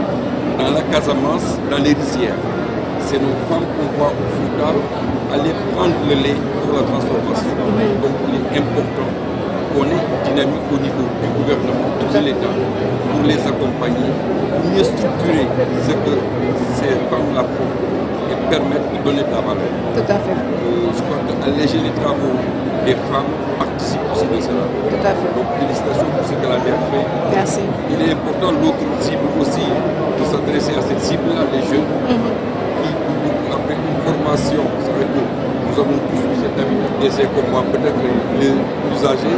dans la Casamance, dans les rizières. C'est nos femmes qu'on voit au Fouta aller prendre le lait pour la transformation. Donc il est important qu'on ait une dynamique au niveau du gouvernement, de l'État, pour les accompagner, pour mieux structurer ce que ces femmes-là font et permettre de donner de la valeur. Tout à fait. Je crois qu'alléger les travaux des femmes participe aussi de cela. Tout à fait. Donc félicitations pour ce qu'elle a bien fait. Merci. Il est important, l'autre cible aussi, de s'adresser à cette cible-là, les jeunes, qui, après une formation, c'est vrai que nous avons tous eu cette habitude d'essayer comme moi, peut-être les plus âgés,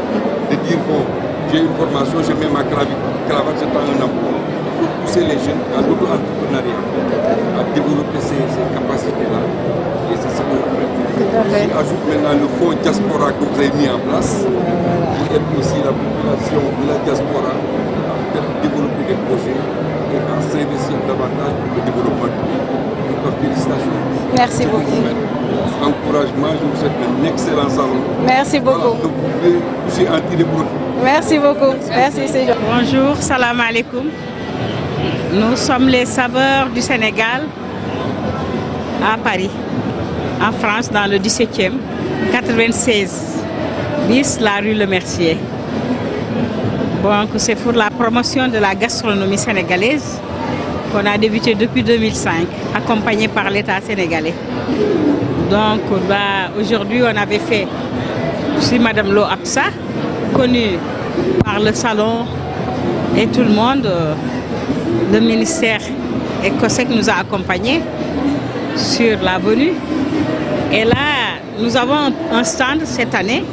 de dire bon, j'ai une formation, je mets ma cravate, je prends un emploi. Il faut pousser les jeunes à l'auto-entrepreneuriat, à développer ces capacités-là. Et c'est ce que vous faites. J'y ajoute maintenant le fonds diaspora que vous avez mis en place, qui aide aussi la population de la diaspora à développer des projets et à s'investir davantage pour le développement du pays. Donc, félicitations. Merci beaucoup. Encouragement, je vous souhaite un excellent salon. Merci beaucoup. Voilà, que vous pouvez aussi en tirer profit. Merci beaucoup. Merci, c'est gentil. Bonjour, salam alaikum. Nous sommes les saveurs du Sénégal à Paris, en France, dans le 17e, 96 bis, la rue Le Mercier. Donc, c'est pour la promotion de la gastronomie sénégalaise qu'on a débuté depuis 2005, accompagné par l'État sénégalais. Donc, aujourd'hui, on avait fait, c'est Madame Lo Absa, connue par le salon et tout le monde. Le ministère et COSEC nous a accompagnés sur la venue. Et là, nous avons un stand cette année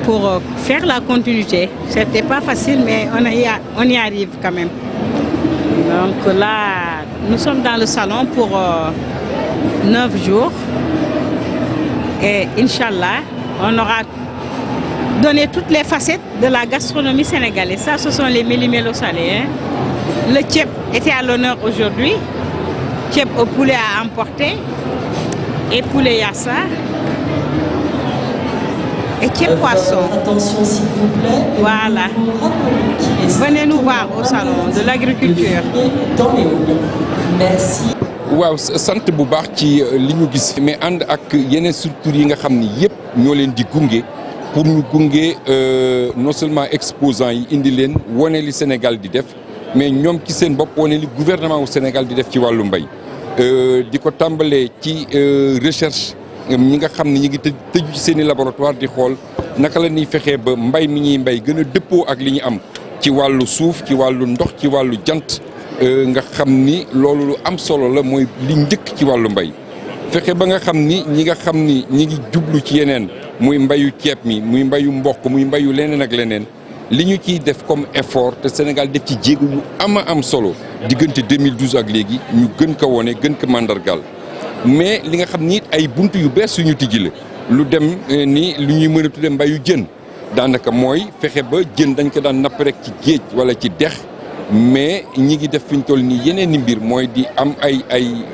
pour faire la continuité. C'était pas facile, mais on y arrive quand même. Donc là, nous sommes dans le salon pour 9 jours. Et Inch'Allah, on aura donné toutes les facettes de la gastronomie sénégalaise. Ça, ce sont les méli-mélo salés. Le tchèp était à l'honneur aujourd'hui. Tchèp au poulet à emporter et poulet yassa. Et tchèp poisson. Attention s'il vous plaît. Voilà. Venez nous voir au salon de l'agriculture. Dans les halls. Merci. waaw sant bu baax ci li ñu gis mais ànd ak yeneen structures yi nga xam ni yëpp ñoo leen di gunge pour ñu gunge non seulement exposants yi indi leen wane li Sénégal di def mais ñoom ci seen bopp wane li gouvernement wu Sénégal di def ci wàllu mbay di ko tàmbalee ci recherche ñi nga xam ne ñi ngi tëju ci seen i laboratoire di xool naka la ñuy fexee ba mbay mi ñuy mbay gën a dëppoo ak li ñu am ci wàllu suuf ci wàllu ndox ci wàllu jant nga xam ni loolu lu am solo la mooy li njëkk ci wàllu mbay fexe ba nga xam ni ñi nga xam ni ñi ngi jublu ci yeneen muy mbayu ceeb mi muy mbayu mboq muy mbayu leneen ak leneen li ñu ciy def comme effort te Sénégal def ci jéego yu am solo diggante 2012 ak léegi ñu gën ko wone gën ko mandargal mais li nga xam ni ay buntu yu bees suñu tijji la lu dem ni lu ñuy mën a tudde mbayu jën daanaka mooy fexe ba jën dañ ko daan napp rek ci géej wala ci dex mais ñi ngi def fi ñu toll nii yeneen i mbir mooy di am ay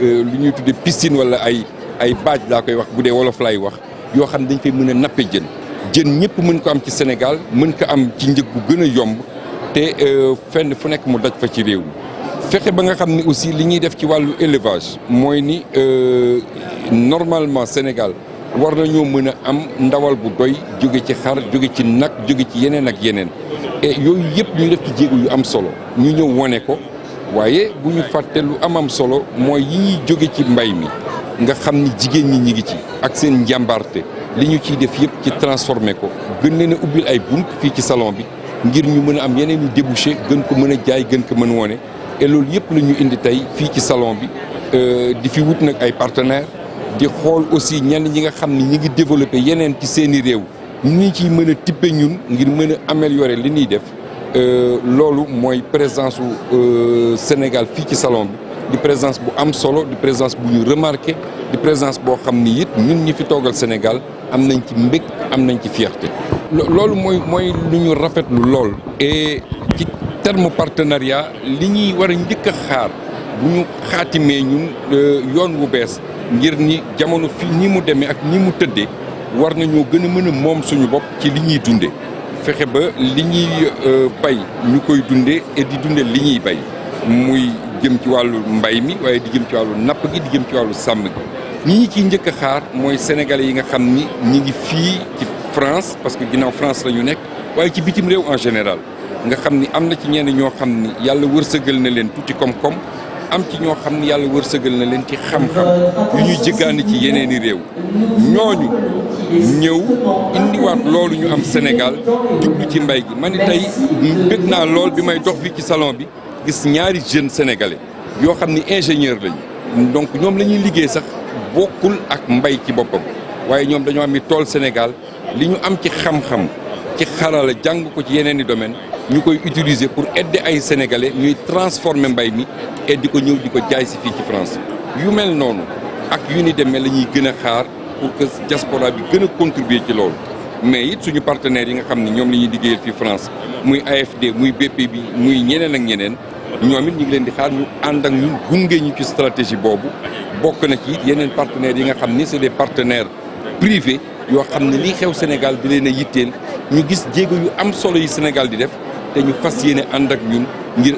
lu ñuy tuddee piscine wala ay baaj laa koy wax bu dee wolof laay wax yoo xam ne dañ fay mën a nappe jën ñëpp mën ko am ci Sénégal mën ko am ci njëg bu gën a yomb te fenn fu nekk mu daj fa ci réew mi fexe ba nga xam ne aussi li ñuy def ci wàllu élevage mooy ni normalement Sénégal war nañoo mën a am ndawal bu doy jóge ci xar jóge ci nag jóge ci yeneen ak yeneen et yooyu yëpp ñu def ci jéego yu am solo ñu ñëw wane ko waaye bu ñu fàtte lu am solo mooy yi ñuy jóge ci mbay mi nga xam ni jigéen ñi ngi ci ak seen njàmbaarte li ñu ciy def yëpp ci transformé ko gën leen a ubbil ay bunt fii ci salon bi ngir ñu mën a am yeneen yu débouché gën ko mën a jaay gën ko mën a wane et loolu yëpp la ñu indi tey fii ci salon bi di fi wut nag ay partenaires di xool aussi ñenn ñi nga xam ni ñi ngi développé yeneen ci seeni réew ñu ciy mën a tippe ñun ngir mën a améliorer li ñuy def loolu mooy présence su Sénégal fii ci salon bi di présence bu am solo di présence bu ñu remarqué di présence boo xam ni it ñun ñi fi toogal Sénégal am nañ ci mbég am nañ ci fierté. loolu mooy lu ñu rafetlu lool et ci terme partenariat li ñuy war a njëkk a xaar bu ñu xaatimee ñun yoon wu bees ngir ni jamono fi ni mu demee ak ni mu tëddee war nañoo gën a mën a moom suñu bopp ci li ñuy dundee fexe ba li ñuy bay ñu koy dundee et di dundee li ñuy bay muy jëm ci wàllu mbay mi waaye di jëm ci wàllu napp gi di jëm ci wàllu sàmm gi ñi ciy njëkk a xaar mooy sénégalais yi nga xam ni ñi ngi fii ci France parce que ginnaaw France la ñu nekk waaye ci bitim réew en général nga xam ni am na ci ñenn ñoo xam ni yàlla wërsëgal na leen tuuti koom-koom am ci ñoo xam ni yàlla wërsëgal na leen ci xam-xam yu ñuy jëggaani ci yeneeni réew ñooñu ñëw indiwaat loolu ñu am Sénégal jublu ci mbay gi ma ni tey bëgg naa lool bi may dox fii ci salon bi gis ñaari jeunes sénégalais yoo xam ni ingénieur lañu donc ñoom la ñuy liggéey sax bokkul ak mbay ci boppam waaye ñoom dañoo am i tool Sénégal li ñu am ci xam-xam ci xarala jàng ko ci yeneen i domaine ñu koy utiliser pour aider ay sénégalais ñuy transformer mbay mi et di ko ñëw di ko jaay si fii ci France yu mel noonu ak yu ni demee la ñuy gën a xaar pour que diaspora bi gën a contribuer ci loolu mais it suñu partenaires yi nga xam ne ñoom la ñuy liggéeyal fii France muy AFD muy BP bi muy ñeneen ak ñeneen ñoom it ñu ngi leen di xaar ñu ànd ak ñun gunge ñu ci stratégie boobu bokk na ci yeneen partenaires yi nga xam ni c'est des partenaires privés yoo xam ne lii xew Sénégal di leen a yitteel ñu gis jéego yu am solo yi Sénégal di def te ñu fas yéene ànd ak ñun ngir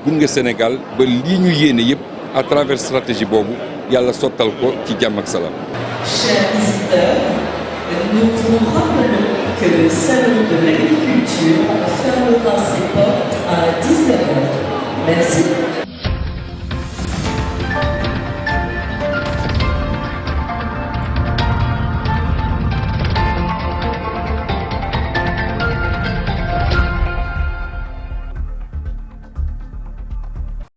gunge Sénégal ba lii ñu yéene yëpp à travers stratégie boobu yàlla sottal ko ci jàmm ak salaam. Chers visiteurs, nous vous rappelons que le salon de l'agriculture fermera ses